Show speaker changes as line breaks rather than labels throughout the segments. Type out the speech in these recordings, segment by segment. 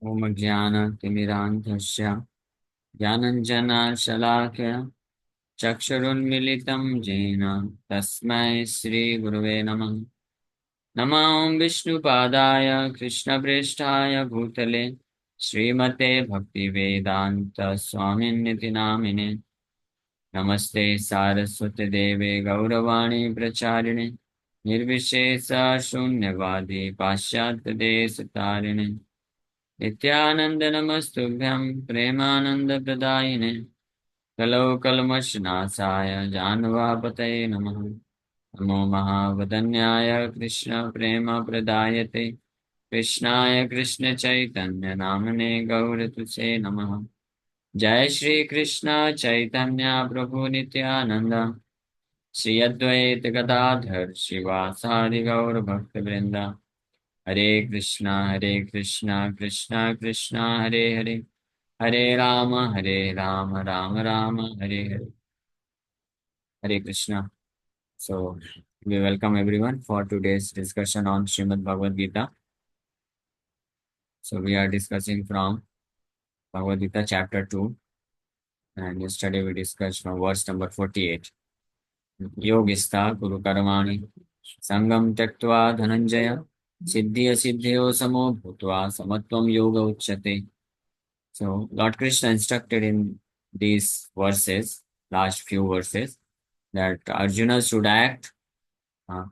ओम ज्ञानतिमिरान्धस्य ज्ञानञ्जनशलाकया चक्षुरुन्मिलितं येन तस्मै श्रीगुरवे नमः। नमो विष्णुपादाय कृष्णप्रेष्ठाय भूतले श्रीमते भक्तिवेदान्तस्वामिन्निति नामिने। नमस्ते सारस्वतीदेवे गौरवाणी प्रचारिणे निर्विशेषशून्यवादी पाश्चात्यदेशतारिणे नित्यानंद नमस्तुभ्यं प्रेमानंदप्रदायिने कलौ कल्मषनाशाय जानवापतये नमः। नमो महावदन्याय कृष्ण प्रेम प्रदायते कृष्णाय कृष्ण चैतन्य नामने गौरतुसे नमः। जय श्री कृष्ण चैतन्य प्रभु नित्यानंद श्री अद्वैत गदाधर शिवासादि गौर भक्त वृंदा। हरे Krishna Krishna Krishna Hare Hare Hare Ram Ram Ram Hare Hare. Hare Krishna. So we welcome everyone for today's discussion on Srimad Bhagavad Gita. So we are discussing from Bhagavad Gita chapter 2, and yesterday we discussed from verse number 48. Yogistha Guru Karmani Sangam Tyaktva Dhananjaya Siddhi Siddhyo Samo Bhutva Samatvam Yoga Uchyate. So Lord Krishna instructed in these verses, last few verses, that Arjuna should act uh,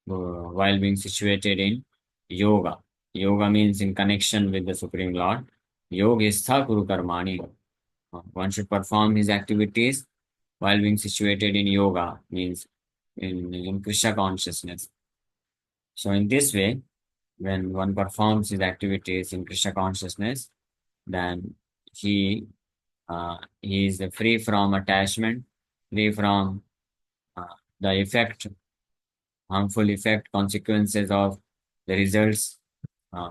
while being situated in yoga. Yoga means in connection with the Supreme Lord. Yoga is Kuru Karmani. One should perform his activities while being situated in yoga, means in Krishna consciousness. So in this way, when one performs his activities in Krishna consciousness, then he is free from attachment, free from uh, the effect, harmful effect, consequences of the results,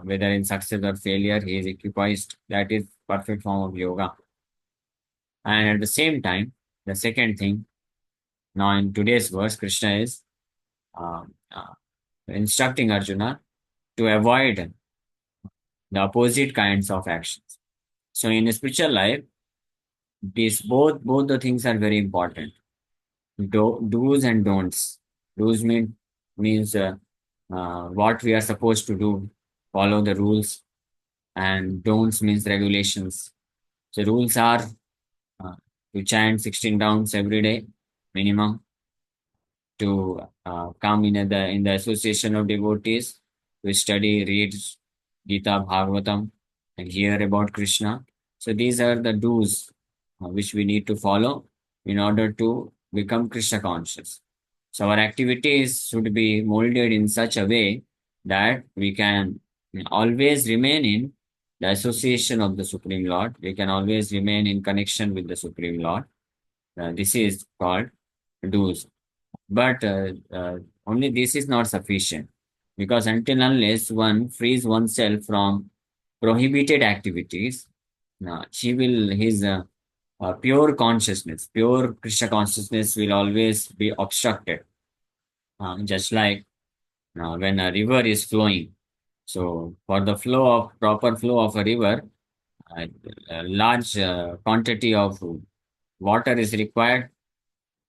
whether in success or failure, he is equipoised. That is perfect form of yoga. And at the same time, the second thing, now in today's verse, Krishna is uh, uh, instructing Arjuna to avoid the opposite kinds of actions. So in a spiritual life, these both the things are very important. Do's and don'ts. Do's means what we are supposed to do, follow the rules, and don'ts means regulations. So rules are uh, to chant 16 rounds every day minimum, to come in the association of devotees, to study, read Gita, Bhagavatam, and hear about Krishna. So these are the do's which we need to follow in order to become Krishna conscious. So our activities should be molded in such a way that we can always remain in the association of the Supreme Lord. We can always remain in connection with the Supreme Lord. This is called do's. But only this is not sufficient, because until unless one frees oneself from prohibited activities, his pure consciousness, pure Krishna consciousness will always be obstructed. Just like when a river is flowing. So for the proper flow of a river, a large quantity of water is required,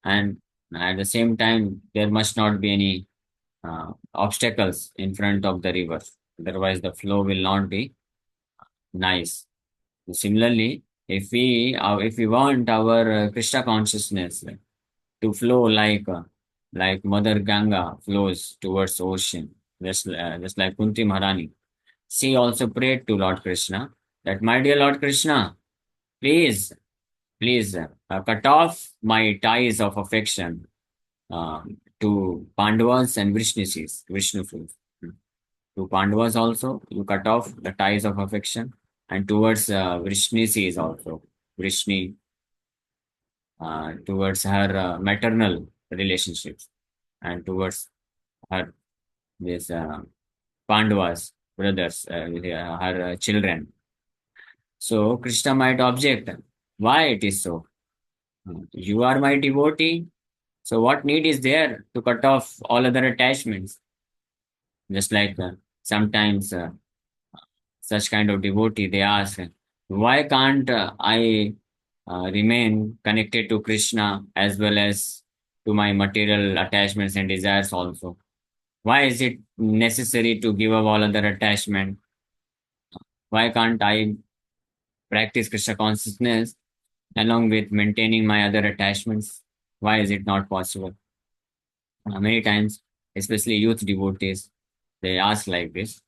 and at the same time there must not be any obstacles in front of the river. Otherwise, the flow will not be nice. Similarly, if we want our Krishna consciousness to flow like Mother Ganga flows towards ocean, just like Kunti Maharani, she also prayed to Lord Krishna that, my dear Lord Krishna, please, please cut off my ties of affection to Pandavas and Vishnu. To Pandavas also, you cut off the ties of affection, and towards Vrishnis also, Vrishni, towards her maternal relationships, and towards her this Pandavas, brothers, her children. So Krishna might object, why it is so? You are my devotee, so what need is there to cut off all other attachments? Just like sometimes such kind of devotee, they ask, why can't I remain connected to Krishna as well as to my material attachments and desires also? Why is it necessary to give up all other attachment? Why can't I practice Krishna consciousness along with maintaining my other attachments? Why is it not possible? Many times, especially youth devotees, they ask like this: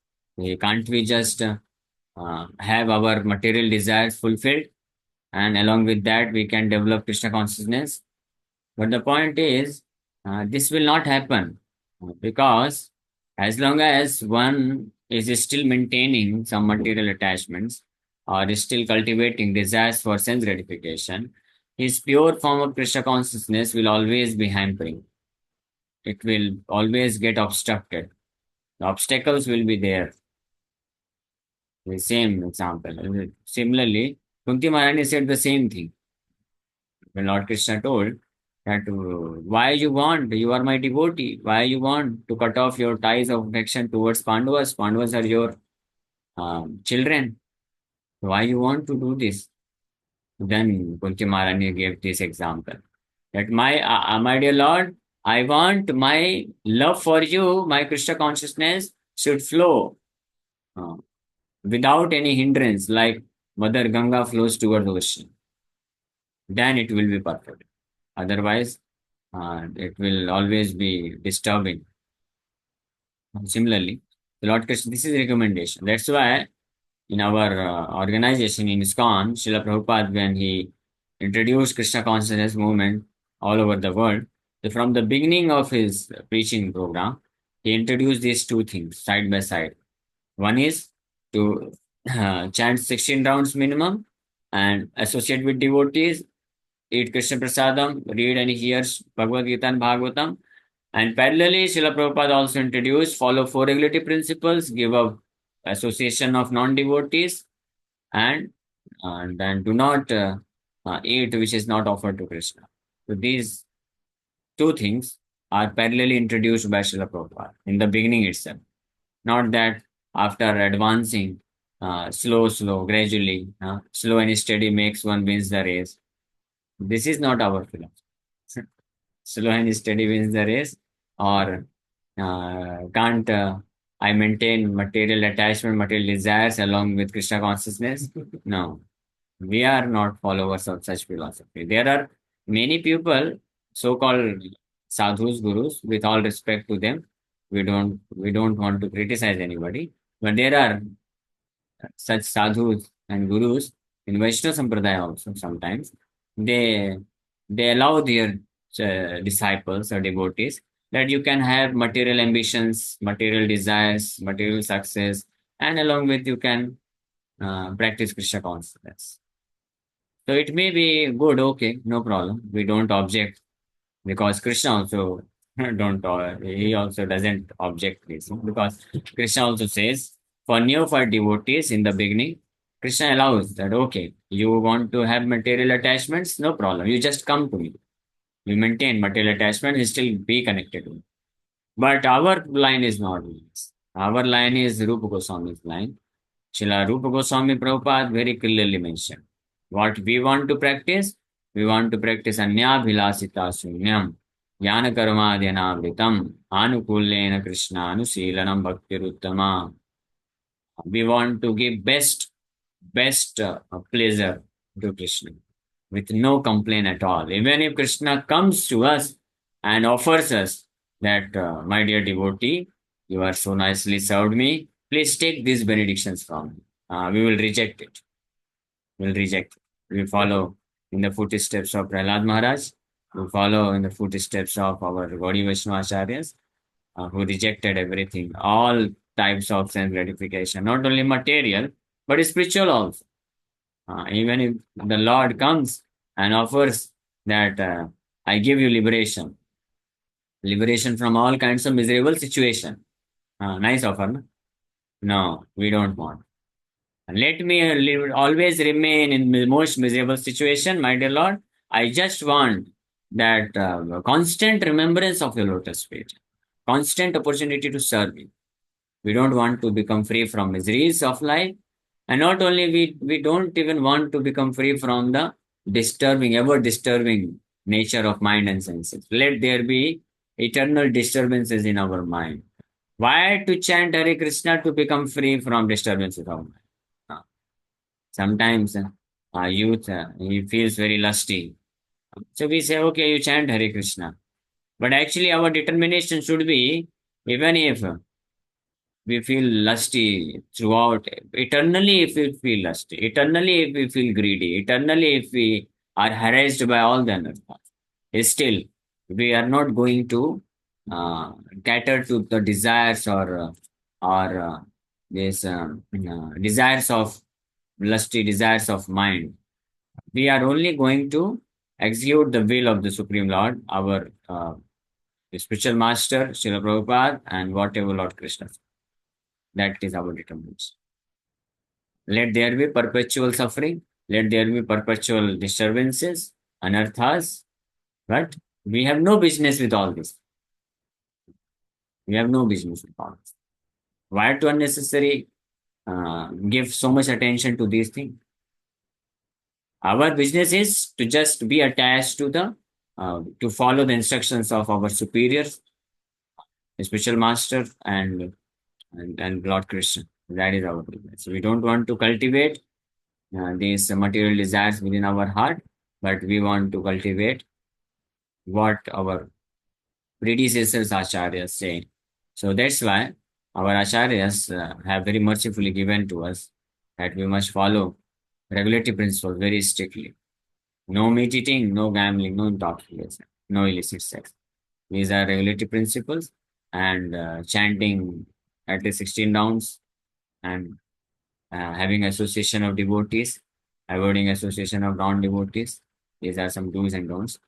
can't we just have our material desires fulfilled, and along with that, we can develop Krishna consciousness? But the point is, this will not happen because as long as one is still maintaining some material attachments or is still cultivating desires for sense gratification, his pure form of Krishna consciousness will always be hampering. It will always get obstructed. The obstacles will be there. The same example. Similarly, Kunti Maharani said the same thing. When Lord Krishna told that why you want, you are my devotee, why you want to cut off your ties of affection towards Pandavas? Pandavas are your children. Why you want to do this? Then Kunti Maharani gave this example that my dear Lord, I want my love for you, my Krishna consciousness should flow uh, without any hindrance, like Mother Ganga flows towards the ocean. Then it will be perfect. Otherwise, it will always be disturbing. Similarly, the Lord Krishna, this is recommendation. That's why in our organization in ISKCON, Srila Prabhupada, when he introduced Krishna consciousness movement all over the world, from the beginning of his preaching program, he introduced these two things side by side. One is to chant 16 rounds minimum and associate with devotees, eat Krishna Prasadam, read and hear Bhagavad Gita and Bhagavatam. And parallelly, Srila Prabhupada also introduced follow four regulative principles, give up association of non-devotees, and then do not eat which is not offered to Krishna. So these two things are parallelly introduced by Srila Prabhupada in the beginning itself. Not that after advancing slow, gradually, slow and steady makes one wins the race. This is not our philosophy. Slow and steady wins the race, or can't I maintain material attachment, material desires along with Krishna consciousness? No, we are not followers of such philosophy. There are many people, so-called sadhus, gurus, with all respect to them. We don't want to criticize anybody, but there are such sadhus and gurus in Vaishnava Sampradaya also sometimes. They they allow their disciples or devotees that you can have material ambitions, material desires, material success, and along with you can practice Krishna consciousness. So it may be good, okay, no problem. We don't object because Krishna also don't he also doesn't object this because Krishna also says for neophyte devotees in the beginning, Krishna allows that okay, you want to have material attachments, no problem. You just come to me. You maintain material attachment, you still be connected to me. But our line is not this. Our line is Rupa Goswami's line. Srila Rupa Goswami Prabhupada very clearly mentioned. What we want to practice anyabhilasita sunyam, jnana karmadhyanavritam, anukullena krishna anusilanam bhaktiruttama. We want to give best pleasure to Krishna with no complaint at all. Even if Krishna comes to us and offers us that, my dear devotee, you are so nicely served me, please take these benedictions from me. We will reject it. We'll reject it. We follow in the footsteps of Prahlad Maharaj. We follow in the footsteps of our Gaudiya Vaishnava Acharyas, who rejected everything, all types of sense gratification, not only material, but spiritual also. Even if the Lord comes and offers that I give you liberation from all kinds of miserable situation. Nice offer, no? No, we don't want. Let me always remain in the most miserable situation, my dear Lord. I just want that constant remembrance of your lotus feet, constant opportunity to serve you. We don't want to become free from miseries of life. And not only we don't even want to become free from the ever disturbing nature of mind and senses. Let there be eternal disturbances in our mind. Why to chant Hare Krishna? To become free from disturbances of mind. Uh, Sometimes youth, he feels very lusty. So we say, okay, you chant Hare Krishna. But actually, our determination should be, even if we feel lusty throughout, eternally, if we feel lusty, eternally, if we feel greedy, eternally, if we are harassed by all the other thoughts, still, we are not going to cater to the desires or these desires of lusty desires of mind. We are only going to execute the will of the Supreme Lord, our spiritual master, Srila Prabhupada, and whatever Lord Krishna. That is our determination. Let there be perpetual suffering. Let there be perpetual disturbances, anarthas. But we have no business with all this. We have no business with all this. Why to unnecessary give so much attention to these things? Our business is to just be attached to to follow the instructions of our superiors, the spiritual master, and Lord Krishna. That is our business. We don't want to cultivate these material desires within our heart, but we want to cultivate what our predecessors acharyas say. So that's why our acharyas have very mercifully given to us that we must follow regulatory principles very strictly. No meat eating, no gambling, no intoxication, no illicit sex. These are regulatory principles, and chanting at least 16 rounds, and having association of devotees, avoiding association of non-devotees. These are some do's and don'ts.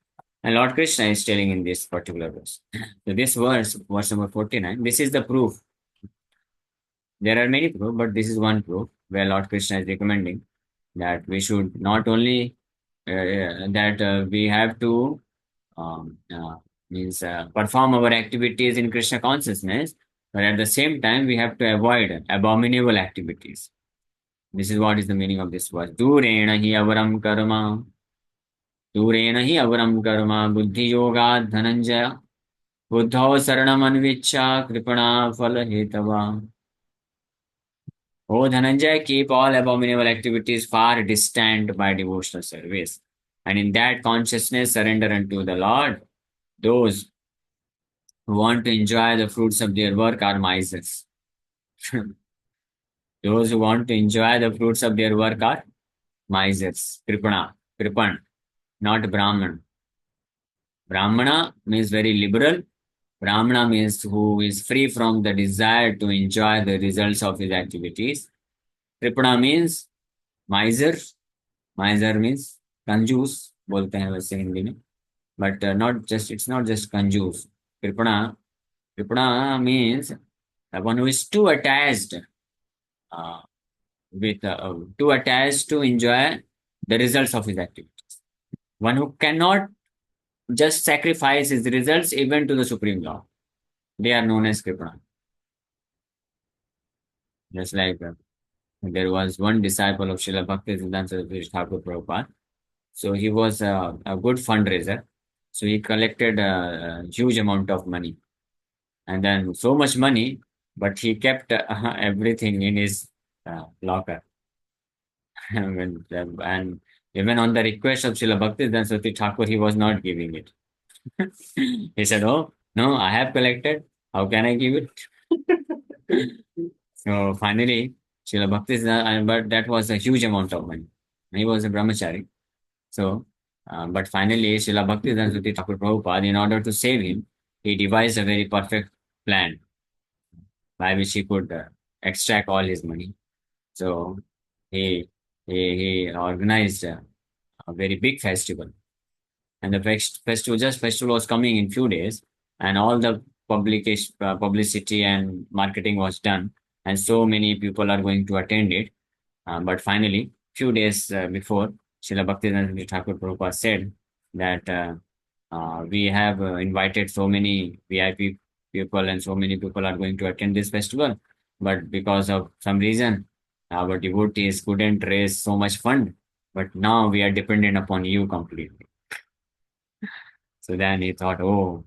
And Lord Krishna is telling in this particular verse. So this verse number 49, this is the proof. There are many proofs, but this is one proof where Lord Krishna is recommending that we should not only that we have to um, uh, means perform our activities in Krishna consciousness, but at the same time we have to avoid abominable activities. This is what is the meaning of this verse. Durena hi avaram karma. Durena hi avaram karma. Buddhi yoga dhananjaya. Buddhao saranam anvicha kripana phala hetava. O Dhananjaya, keep all abominable activities far distant by devotional service. And in that consciousness, surrender unto the Lord. Those who want to enjoy the fruits of their work are misers. Those who want to enjoy the fruits of their work are misers. Kripan, not Brahman. Brahmana means very liberal. Brahmana means who is free from the desire to enjoy the results of his activities. Kripana means miser. Miser means कंजूस बोलते हैं वैसे हिंदी में, but not just it's not just कंजूस. Kripana, Kripana means the one who is too attached uh, too attached to enjoy the results of his activities. One who cannot just sacrifice his results even to the Supreme Lord. They are known as Kripana. Just like there was one disciple of Srila Bhaktisiddhanta Saraswati Thakur Prabhupada. So he was a good fundraiser. So he collected a huge amount of money, and then so much money, but he kept everything in his locker. And even on the request of Srila Bhaktisiddhanta Saraswati Thakur, he was not giving it. He said, "Oh no, I have collected. How can I give it?" So finally, Srila Bhaktisiddhanta, but that was a huge amount of money. He was a brahmachari. So, but finally, Srila Bhaktisiddhanta Saraswati Thakur Prabhupada, in order to save him, he devised a very perfect plan by which he could extract all his money. So, he he organized a very big festival, and the festival was coming in few days, and all the publicity and marketing was done, and so many people are going to attend it. But finally, few days before, Srila Bhaktivedanta Thakur Prabhupada said that we have invited so many VIP people and so many people are going to attend this festival, but because of some reason, Our devotees couldn't raise so much fund, but now we are dependent upon you completely. So then he thought, oh,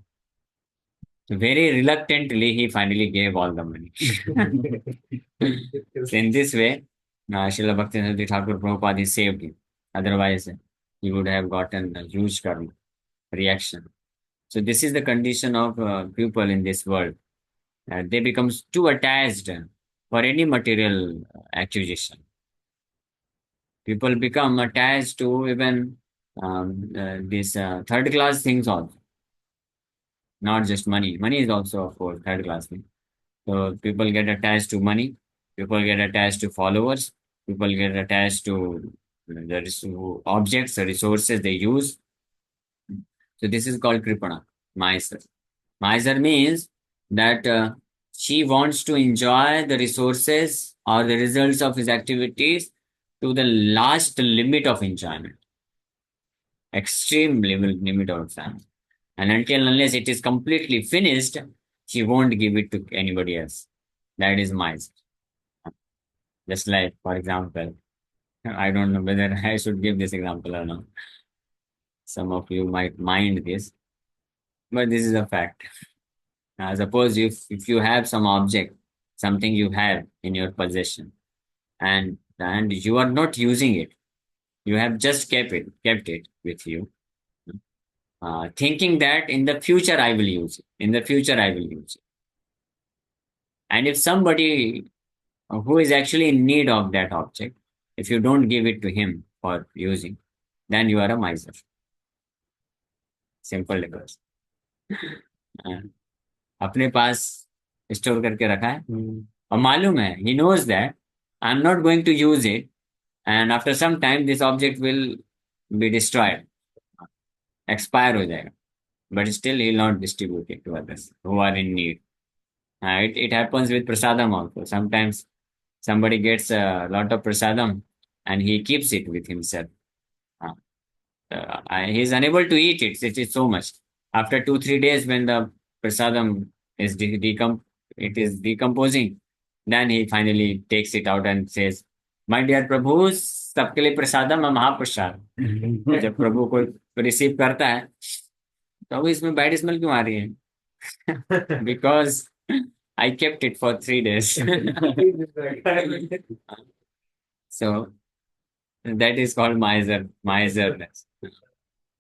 very reluctantly, he finally gave all the money. So in this way, Srila Bhaktivinoda Thakur Prabhupada is saved him. Otherwise, he would have gotten a huge karma reaction. So this is the condition of people in this world. They become too attached for any material acquisition. People become attached to even these third class things also, not just money. Money is also, of course, third class thing. So people get attached to money, people get attached to followers, people get attached to objects, the resources they use. So this is called Kripana, miser. Miser means that she wants to enjoy the resources or the results of his activities to the last limit of enjoyment, extreme limit of enjoyment. And until unless it is completely finished, she won't give it to anybody else. That is miser. Just like, for example, I don't know whether I should give this example or not. Some of you might mind this, but this is a fact. Suppose if you have some object, something you have in your possession, and you are not using it, you have just kept it with you, thinking that in the future I will use it. In the future I will use it. And if somebody who is actually in need of that object, if you don't give it to him for using, then you are a miser. Simple request अपने पास store करके रखा है और मालूम है he knows that I am not going to use it and after some time this object will be destroyed expire हो जाएगा but still he not distributed to others who are in need it happens with prasadam also. Sometimes somebody gets a lot of prasadam and he keeps it with himself. He is unable to eat it. It is so much. After 2 3 days, when the prasadam is it is decomposing, then he finally takes it out and says, "My dear Prabhu, सबके लिए प्रसादम है महाप्रसाद." जब प्रभु को receive करता है तो इसमें बैड स्मेल क्यों आ रही है? Because I kept it for 3 days. So that is called miserness.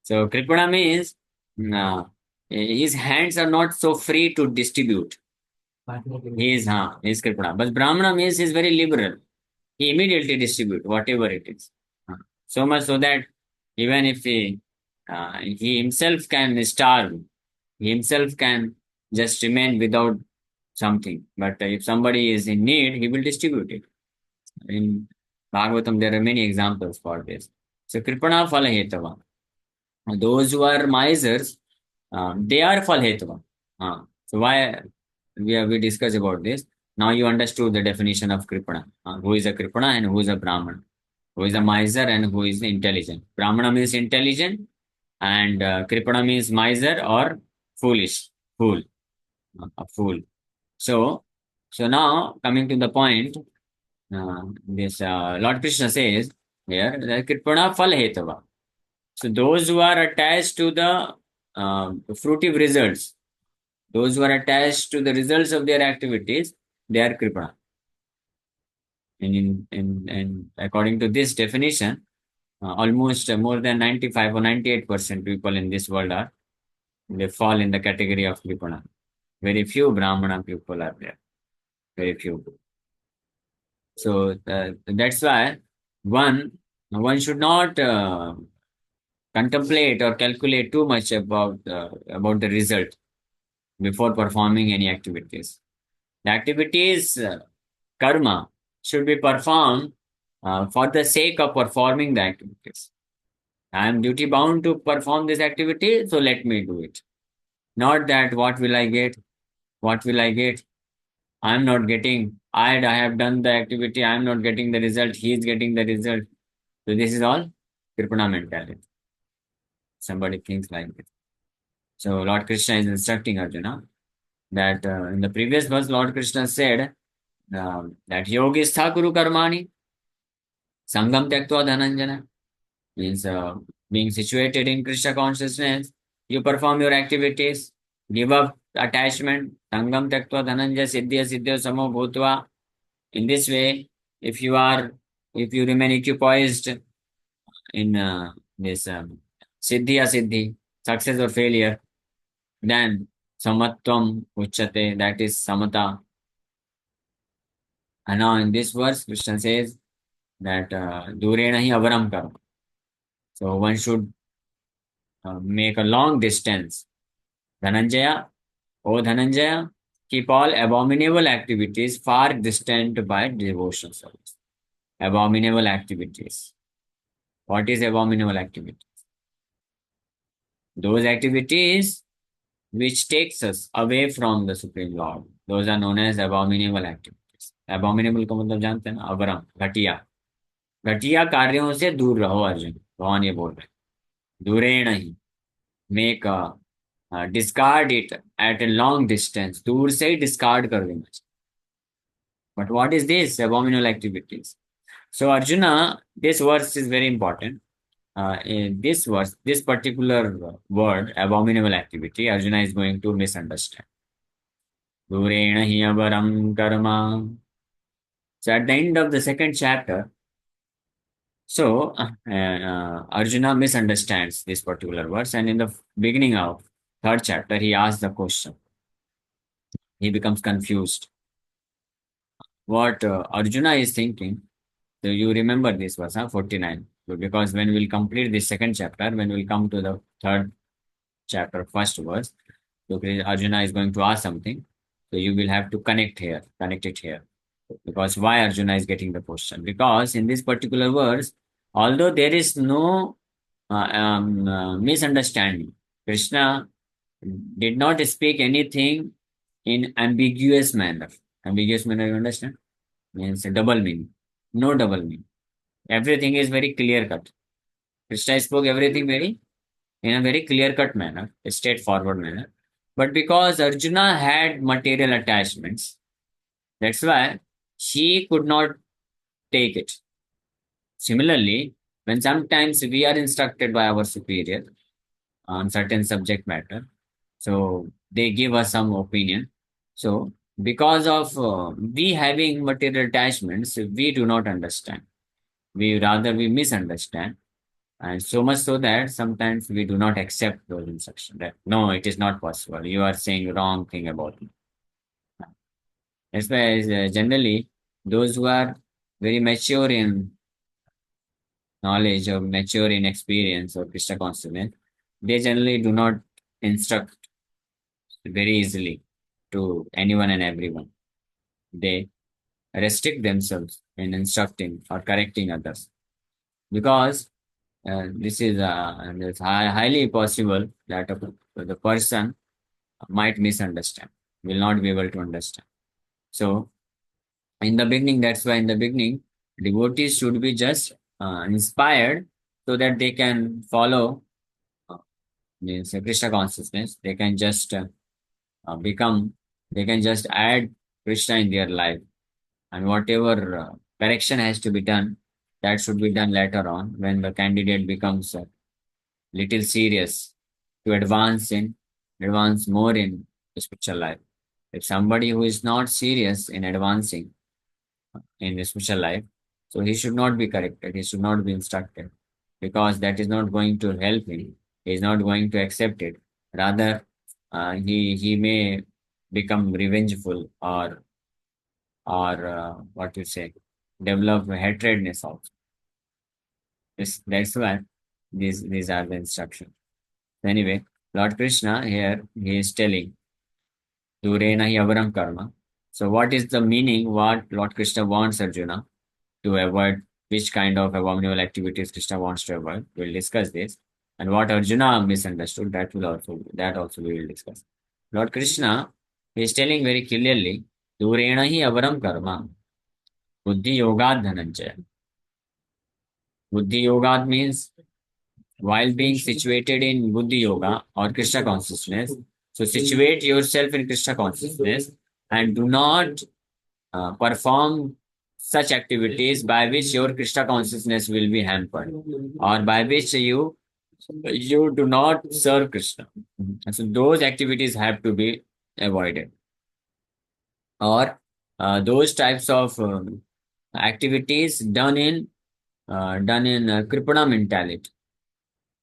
So Kripana means his hands are not so free to distribute. He is Kripana. But Brahmana means he is very liberal. He immediately distribute whatever it is. So much so that even if he himself can starve, he himself can just remain without something. But if somebody is in need, he will distribute it. In Bhagavatam, there are many examples for this. So Kripana Phala Hetava. Those who are misers, they are Phalhetava. So why we discussed about this. Now you understood the definition of Kripana. Who is a Kripana and who is a Brahman. Who is a miser and who is intelligent. Brahmana means intelligent and Kripana means miser or foolish. Fool. A fool. So now coming to the point, this Lord Krishna says here that Kripana Phalhetava. So those who are attached to the fruitive results, those who are attached to the results of their activities, they are Kripana. And according to this definition, almost more than 95 or 98% people in this world they fall in the category of Kripana. Very few Brahmana people are there. Very few. So that's why one should not contemplate or calculate too much about the result before performing any activities. The activities, karma, should be performed for the sake of performing the activities. I am duty bound to perform this activity, so let me do it. Not that what will I get? What will I get? I am not getting. I have done the activity. I am not getting the result. He is getting the result. So this is all Kripana mentality. Somebody thinks like this. So Lord Krishna is instructing Arjuna that in the previous verse, Lord Krishna said that yogistha kuru karmani. Sangam Tyaktva Dhananjana means being situated in Krishna consciousness, you perform your activities, give up attachment. Sangam Tyaktva Dhananjaya Siddhya Siddhya Samo Bhutva. In this way, if you are, if you remain equipoised in this Siddhi Asiddhi, success or failure, then Samatvam Uchate, that is Samata. And now in this verse, Krishna says that Durena hi avaram karo. So one should make a long distance. Dhananjaya, O Dhananjaya, keep all abominable activities far distant by devotion service. Abominable activities. What is abominable activity? Those activities which takes us away from the Supreme Lord. Those are known as abominable activities. Abominable का मतलब जानते हैं ना? अवरम, घटिया, घटिया कार्यों से दूर रहो अर्जुन, भगवान ये बोल रहे हैं, दूरेण ही, make discard it at a long distance, दूर से ही discard कर देना चाहिए. But what is this abominable activities? So Arjuna, this verse is very important. In this verse, this particular word, abominable activity, Arjuna is going to misunderstand. Durena hi avaram karma. So at the end of the second chapter, Arjuna misunderstands this particular verse, and in the beginning of third chapter, he asks the question. He becomes confused. What Arjuna is thinking, so you remember this verse, 49. So because when we'll complete this second chapter, when we'll come to the third chapter, first verse, so Arjuna is going to ask something. So you will have to connect it here. Because why Arjuna is getting the question? Because in this particular verse, although there is no misunderstanding, Krishna did not speak anything in ambiguous manner. Ambiguous manner, you understand? Means a double meaning. No double meaning. Everything is very clear cut. Krishna spoke everything in a very clear cut manner, a straightforward manner. But because Arjuna had material attachments, that's why she could not take it. Similarly, when sometimes we are instructed by our superior on certain subject matter, so they give us some opinion. So because of we having material attachments, we do not understand. We misunderstand, and so much so that sometimes we do not accept those instructions. That no, it is not possible. You are saying wrong thing about me. That's why generally those who are very mature in knowledge or mature in experience or Krishna consciousness, they generally do not instruct very easily to anyone and everyone. They restrict themselves in instructing or correcting others because this is it's highly possible that the person might misunderstand, will not be able to understand. So in the beginning, that's why in the beginning, devotees should be just inspired so that they can follow means Krishna consciousness. They can just become, they can just add Krishna in their life. And whatever correction has to be done, that should be done later on when the candidate becomes little serious to advance more in the spiritual life. If somebody who is not serious in advancing in the spiritual life, so he should not be corrected, he should not be instructed, because that is not going to help him. He is not going to accept it. Rather, he may become revengeful or what you say, develop hatredness also. That's why these are the instructions. Anyway, Lord Krishna here he is telling Durena hi avaram karma. So what is the meaning? What Lord Krishna wants Arjuna to avoid? Which kind of abominable activities Krishna wants to avoid? We'll discuss this. And what Arjuna misunderstood, that also we will discuss. Lord Krishna is telling very clearly, Durena hi avaram karma. Buddhi yogad dhananjaya. Buddhi yogad means while being situated in Buddhi Yoga or Krishna consciousness, so situate yourself in Krishna consciousness and do not perform such activities by which your Krishna consciousness will be hampered, or by which you do not serve Krishna. So those activities have to be avoided, or those types of activities done in kripana mentality.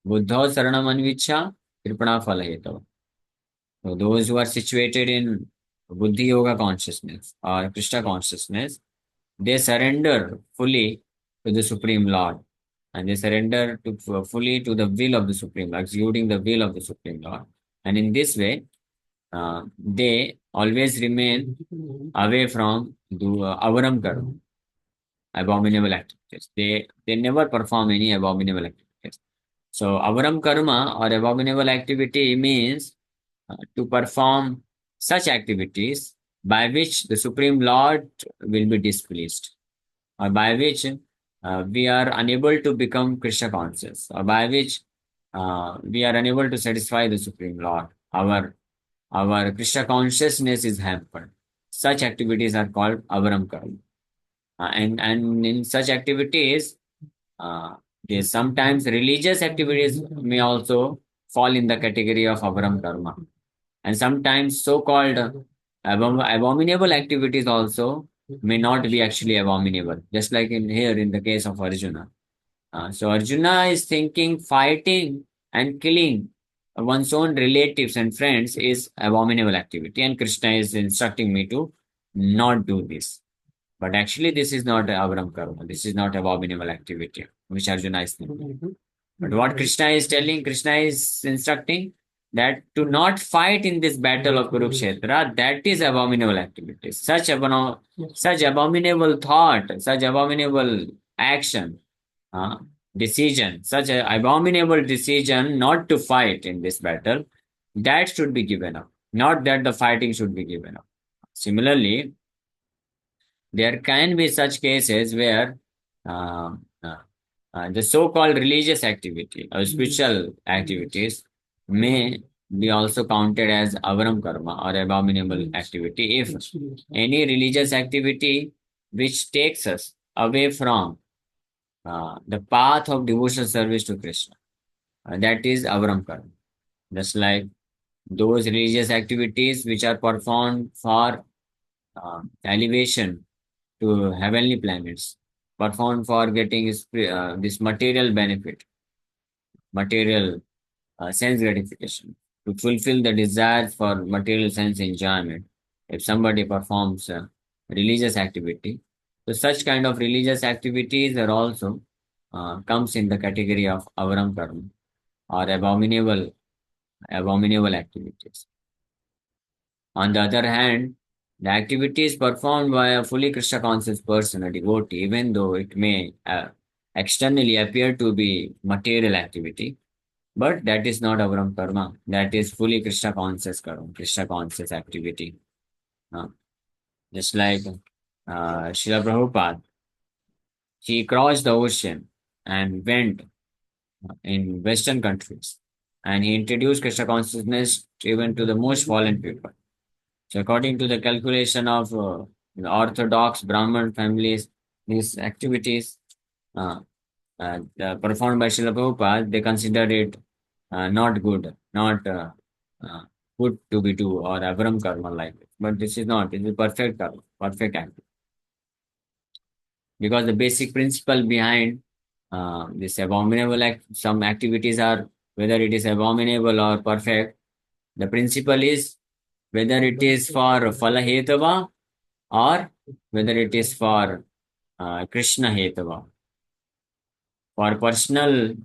Buddha saranam anvicha kripana phala hetava. So those who are situated in Buddhi Yoga consciousness or Krishna consciousness, they surrender fully to the Supreme Lord, and they surrender fully to the will of the Supreme Lord, executing the will of the Supreme Lord. And in this way, they always remain away from the avaram karma, abominable activities. They never perform any abominable activities. So avaram karma or abominable activity means to perform such activities by which the Supreme Lord will be displeased, or by which we are unable to become Krishna conscious, or by which we are unable to satisfy the Supreme Lord. Our Krishna consciousness is hampered. Such activities are called avaram karma. And in such activities, uh, sometimes religious activities may also fall in the category of avaram karma, and sometimes so-called abominable activities also may not be actually abominable, just like in here in the case of Arjuna. So Arjuna is thinking fighting and killing one's own relatives and friends is abominable activity, and Krishna is instructing me to not do this. But actually, this is not avaram karma. This is not abominable activity, which Arjuna is thinking. But what Krishna is telling, Krishna is instructing that to not fight in this battle of Kurukshetra, that is abominable activity. Such abominable thought, such abominable action, uh, decision, such an abominable decision not to fight in this battle, that should be given up. Not that the fighting should be given up. Similarly, there can be such cases where uh, uh, the so-called religious activity or spiritual activities may be also counted as avaram karma or abominable activity if any religious activity which takes us away from the path of devotional service to Krishna. That is avaram karma. Just like those religious activities which are performed for elevation to heavenly planets, performed for getting this material benefit, material sense gratification, to fulfill the desires for material sense enjoyment. If somebody performs religious activity, so such kind of religious activities are also comes in the category of avaram karma or abominable activities. On the other hand, the activities performed by a fully Krishna conscious person, a devotee, even though it may externally appear to be material activity, but that is not avaram karma. That is fully Krishna conscious karma, Krishna conscious activity. Uh, just like Srila Prabhupada, he crossed the ocean and went in Western countries, and he introduced Krishna consciousness even to the most fallen people. So, according to the calculation of the Orthodox Brahmin families, these activities performed by Srila Prabhupada, they consider it not good, not uh, good to be do or avaram karma like it. But this is not, it is perfect karma, perfect act. Because the basic principle behind this abominable act, some activities are whether it is abominable or perfect, the principle is whether it is for phala hetava or whether it is for Krishna hetava, for personal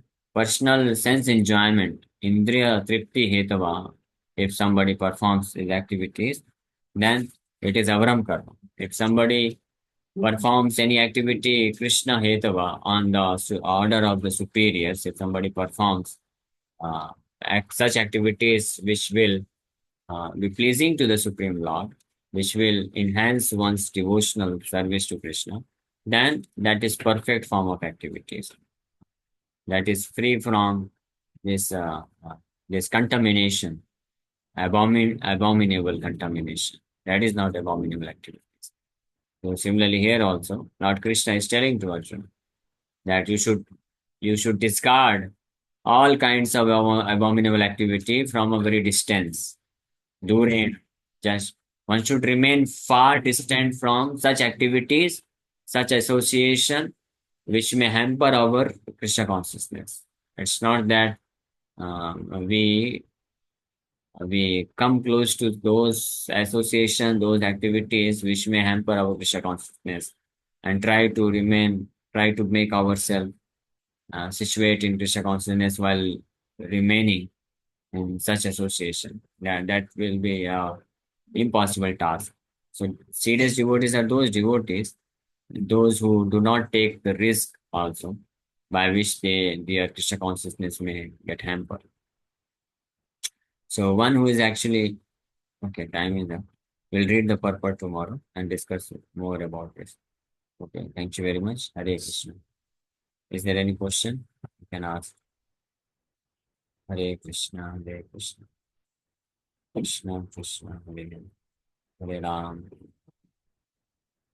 sense enjoyment, Indriya Tripti Hetava, if somebody performs these activities, then it is Avaram Karma. If somebody performs any activity, Krishna Hetava, on the order of the superiors, if somebody performs uh, such activities which will be pleasing to the Supreme Lord, which will enhance one's devotional service to Krishna, then that is perfect form of activities. That is free from this this contamination, abominable contamination. That is not abominable activities. So similarly here also, Lord Krishna is telling to Arjuna that you should discard all kinds of abominable activity from a very distance. During just one should remain far distant from such activities, such association, which may hamper our Krishna consciousness. It's not that we come close to those association, those activities which may hamper our Krishna consciousness, and try to make ourselves situate in Krishna consciousness while remaining in such association. That will be a impossible task. So serious devotees are those devotees, those who do not take the risk also, by which their Krishna consciousness may get hampered. So one who is actually okay, time is up. We'll read the purport tomorrow and discuss more about this. Okay, thank you very much. Hare Krishna. Is there any question you can ask? Hare Krishna, Hare Krishna, Krishna Krishna, Hare Hare, Hare Ram.